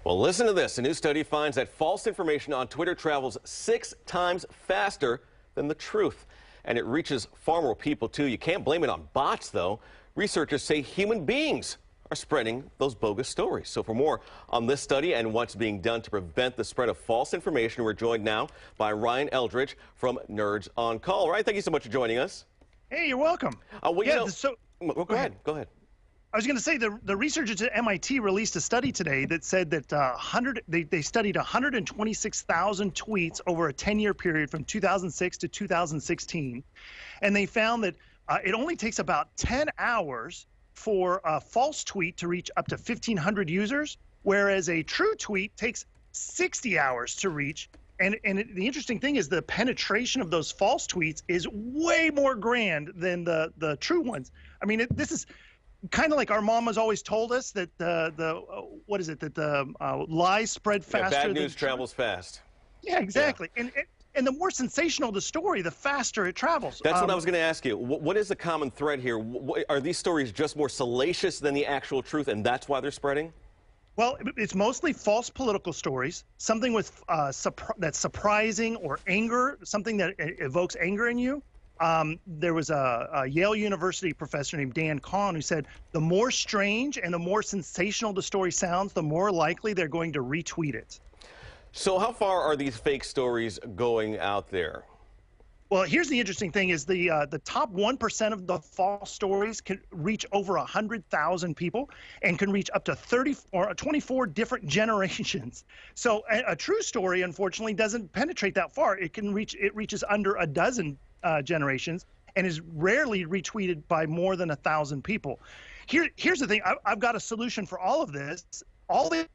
Well, listen to this. A new study finds that false information on Twitter travels 6 times faster than the truth. And it reaches far more people, too. You can't blame it on bots, though. Researchers say human beings are spreading those bogus stories. So for more on this study and what's being done to prevent the spread of false information, we're joined now by Ryan Eldridge from Nerds on Call. Ryan, thank you so much for joining us. Hey, you're welcome. Well, go ahead. I was going to say the researchers at MIT released a study today that said that they studied 126,000 tweets over a 10-year period from 2006 to 2016, and they found that it only takes about 10 hours for a false tweet to reach up to 1,500 users, whereas a true tweet takes 60 hours to reach. And the interesting thing is the penetration of those false tweets is way more grand than the true ones. I mean, this is kind of like our mom has always told us that lies spread faster. Yeah, bad news travels fast. Yeah, exactly. Yeah. And the more sensational the story, the faster it travels. That's what I was going to ask you. What is the common thread here? Are these stories just more salacious than the actual truth, and that's why they're spreading? Well, it's mostly false political stories, something with that's surprising or anger, something that evokes anger in you. There was a Yale University professor named Dan Kahn who said the more strange and the more sensational the story sounds, the more likely they're going to retweet it. So how far are these fake stories going out there? Well, here's the interesting thing is the top 1% of the false stories can reach over 100,000 people and can reach up to 30 or 24 different generations. So a true story, unfortunately, doesn't penetrate that far. It reaches under a dozen generations and is rarely retweeted by more than 1,000 people. Here's the thing. I've got a solution for all of this. All they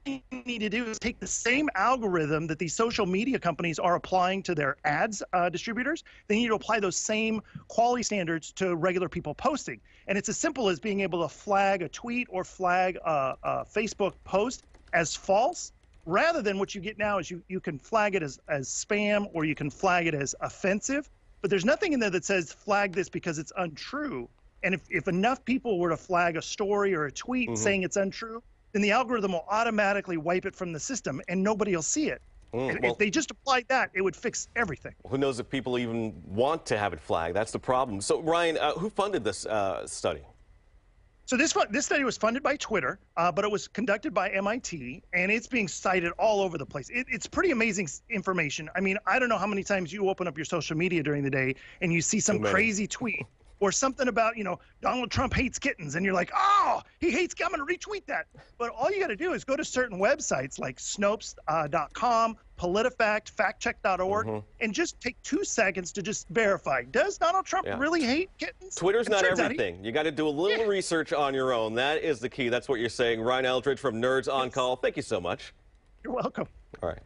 need to do is take the same algorithm that these social media companies are applying to their ads distributors. They need to apply those same quality standards to regular people posting. And it's as simple as being able to flag a tweet or flag a Facebook post as false, rather than what you get now is you can flag it as spam, or you can flag it as offensive. But there's nothing in there that says flag this because it's untrue. And if enough people were to flag a story or a tweet saying it's untrue, then the algorithm will automatically wipe it from the system and nobody will see it. If they just applied that, it would fix everything. Who knows if people even want to have it flagged? That's the problem. So, Ryan, who funded this study? So this study was funded by Twitter, but it was conducted by MIT, and it's being cited all over the place. It's pretty amazing information. I mean, I don't know how many times you open up your social media during the day and you see some crazy tweet or something about, Donald Trump hates kittens, and you're like, oh, he hates, I'm going to retweet that. But all you got to do is go to certain websites like Snopes.com, PolitiFact, FactCheck.org, and just take 2 seconds to just verify. Does Donald Trump really hate kittens? Twitter's not everything. You got to do a little research on your own. That is the key. That's what you're saying. Ryan Eldridge from Nerds on Call. Thank you so much. You're welcome. All right.